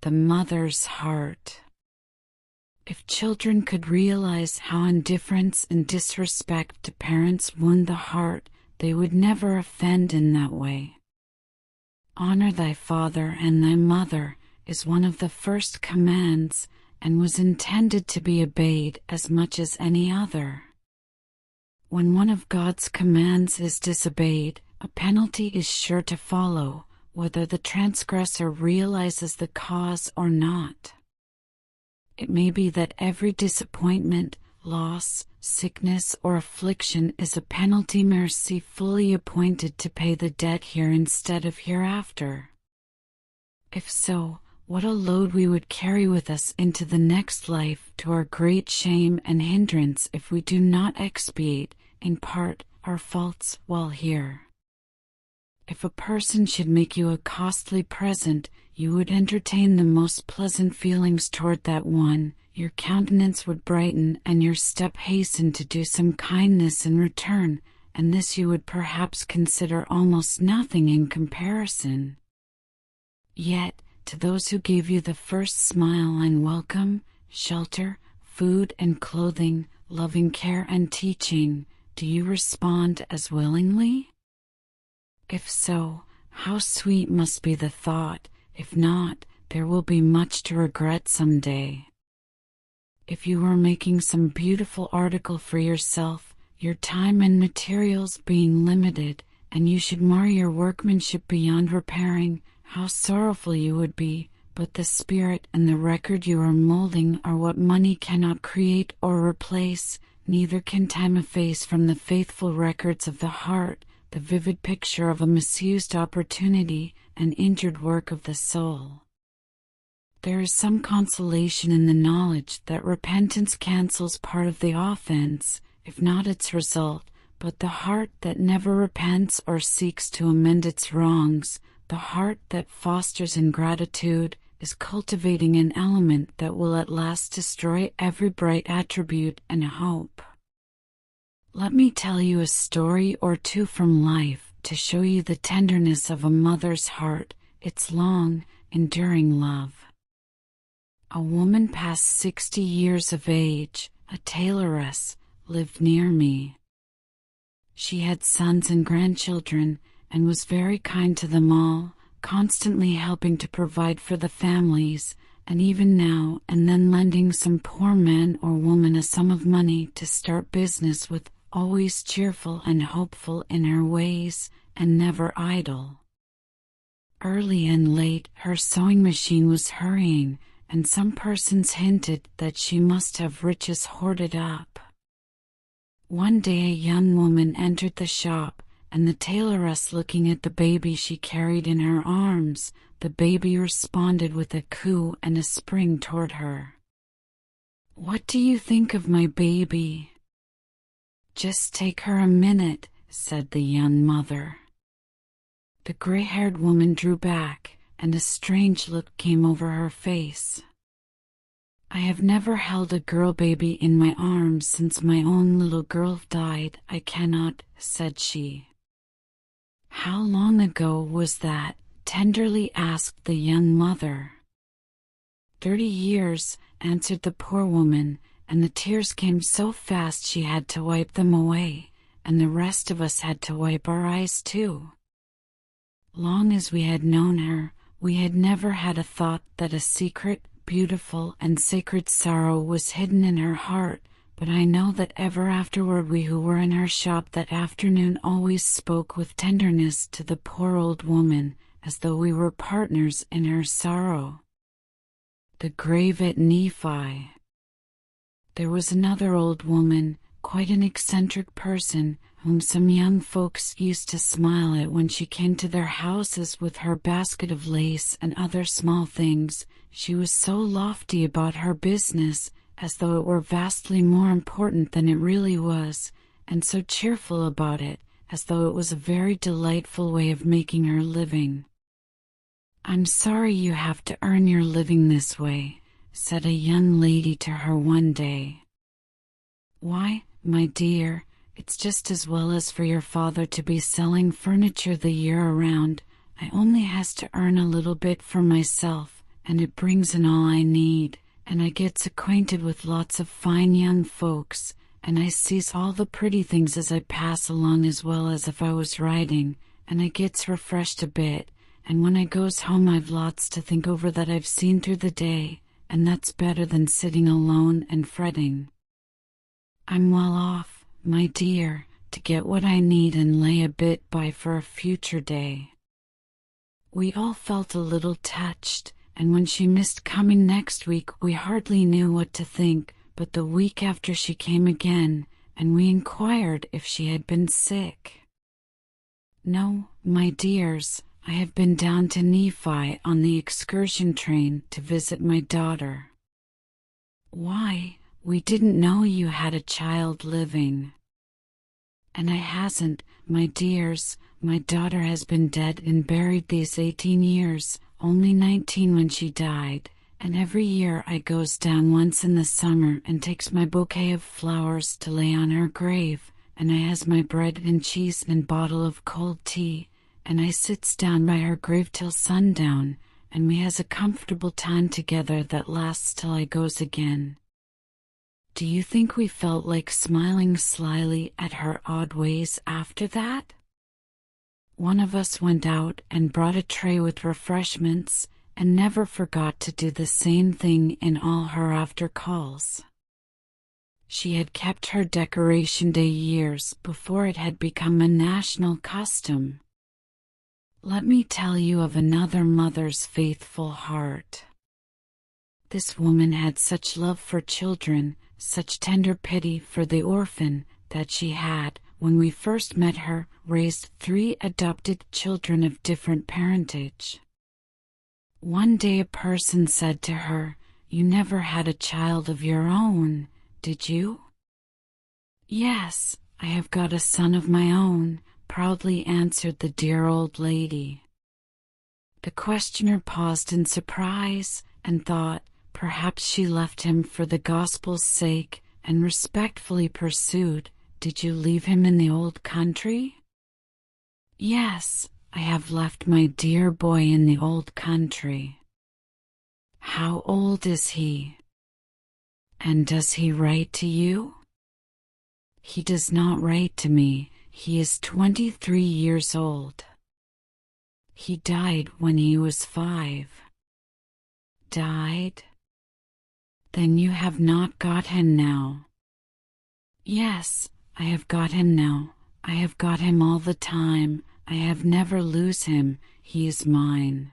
The mother's heart. If children could realize how indifference and disrespect to parents wound the heart, they would never offend in that way. Honor thy father and thy mother is one of the first commands, and was intended to be obeyed as much as any other. When one of God's commands is disobeyed, a penalty is sure to follow, whether the transgressor realizes the cause or not. It may be that every disappointment, loss, sickness, or affliction is a penalty mercifully appointed to pay the debt here instead of hereafter. If so, what a load we would carry with us into the next life, to our great shame and hindrance, if we do not expiate, in part, our faults while here. If a person should make you a costly present, you would entertain the most pleasant feelings toward that one, your countenance would brighten and your step hasten to do some kindness in return, and this you would perhaps consider almost nothing in comparison. Yet, to those who gave you the first smile and welcome, shelter, food and clothing, loving care and teaching, do you respond as willingly? If so, how sweet must be the thought; if not, there will be much to regret some day. If you were making some beautiful article for yourself, your time and materials being limited, and you should mar your workmanship beyond repairing, how sorrowful you would be. But the spirit and the record you are molding are what money cannot create or replace, neither can time efface from the faithful records of the heart the vivid picture of a misused opportunity, an injured work of the soul. There is some consolation in the knowledge that repentance cancels part of the offense, if not its result, but the heart that never repents or seeks to amend its wrongs, the heart that fosters ingratitude, is cultivating an element that will at last destroy every bright attribute and hope. Let me tell you a story or two from life to show you the tenderness of a mother's heart, its long, enduring love. A woman past 60 years of age, a tailoress, lived near me. She had sons and grandchildren, and was very kind to them all, constantly helping to provide for the families, and even now and then lending some poor man or woman a sum of money to start business with, always cheerful and hopeful in her ways, and never idle. Early and late her sewing machine was hurrying, and some persons hinted that she must have riches hoarded up. One day a young woman entered the shop, and the tailoress looking at the baby she carried in her arms, the baby responded with a coo and a spring toward her. "What do you think of my baby?" "Just take her a minute," said the young mother. The gray-haired woman drew back, and a strange look came over her face. "I have never held a girl baby in my arms since my own little girl died. I cannot," said she. "How long ago was that?" tenderly asked the young mother. 30 years, answered the poor woman, and the tears came so fast she had to wipe them away, and the rest of us had to wipe our eyes too. Long as we had known her, we had never had a thought that a secret, beautiful, and sacred sorrow was hidden in her heart, but I know that ever afterward we who were in her shop that afternoon always spoke with tenderness to the poor old woman, as though we were partners in her sorrow. The grave at Nephi. There was another old woman, quite an eccentric person, whom some young folks used to smile at when she came to their houses with her basket of lace and other small things. She was so lofty about her business, as though it were vastly more important than it really was, and so cheerful about it, as though it was a very delightful way of making her living. "I'm sorry you have to earn your living this way," said a young lady to her one day. "Why, my dear, it's just as well as for your father to be selling furniture the year around. I only has to earn a little bit for myself, and it brings in all I need, and I gets acquainted with lots of fine young folks, and I sees all the pretty things as I pass along as well as if I was riding, and I gets refreshed a bit, and when I goes home I've lots to think over that I've seen through the day, and that's better than sitting alone and fretting. I'm well off, my dear, to get what I need and lay a bit by for a future day. We all felt a little touched, and when she missed coming next week we hardly knew what to think, but the week after she came again, and we inquired if she had been sick. No, my dears, I have been down to Nephi on the excursion train to visit my daughter. Why, we didn't know you had a child living. And I hasn't, my dears. My daughter has been dead and buried these 18 years, only 19 when she died, and every year I goes down once in the summer and takes my bouquet of flowers to lay on her grave, and I has my bread and cheese and bottle of cold tea, and I sits down by her grave till sundown, and we has a comfortable time together that lasts till I goes again. Do you think we felt like smiling slyly at her odd ways after that? One of us went out and brought a tray with refreshments, and never forgot to do the same thing in all her after calls. She had kept her decoration day years before it had become a national custom. Let me tell you of another mother's faithful heart. This woman had such love for children, such tender pity for the orphan, that she had, when we first met her, raised 3 adopted children of different parentage. One day a person said to her, "You never had a child of your own, did you?" "Yes, I have got a son of my own," proudly answered the dear old lady. The questioner paused in surprise, and thought, perhaps she left him for the gospel's sake, and respectfully pursued, "Did you leave him in the old country?" "Yes, I have left my dear boy in the old country." "How old is he? And does he write to you?" "He does not write to me. He is 23 years old. He died when he was 5. Died? Then you have not got him now." "Yes, I have got him now. I have got him all the time. I have never lose him. He is mine."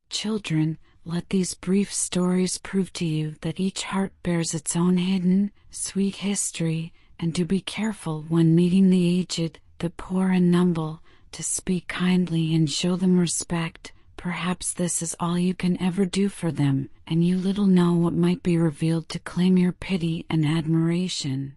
Children, let these brief stories prove to you that each heart bears its own hidden, sweet history, and do be careful when meeting the aged, the poor and humble, to speak kindly and show them respect. Perhaps this is all you can ever do for them, and you little know what might be revealed to claim your pity and admiration.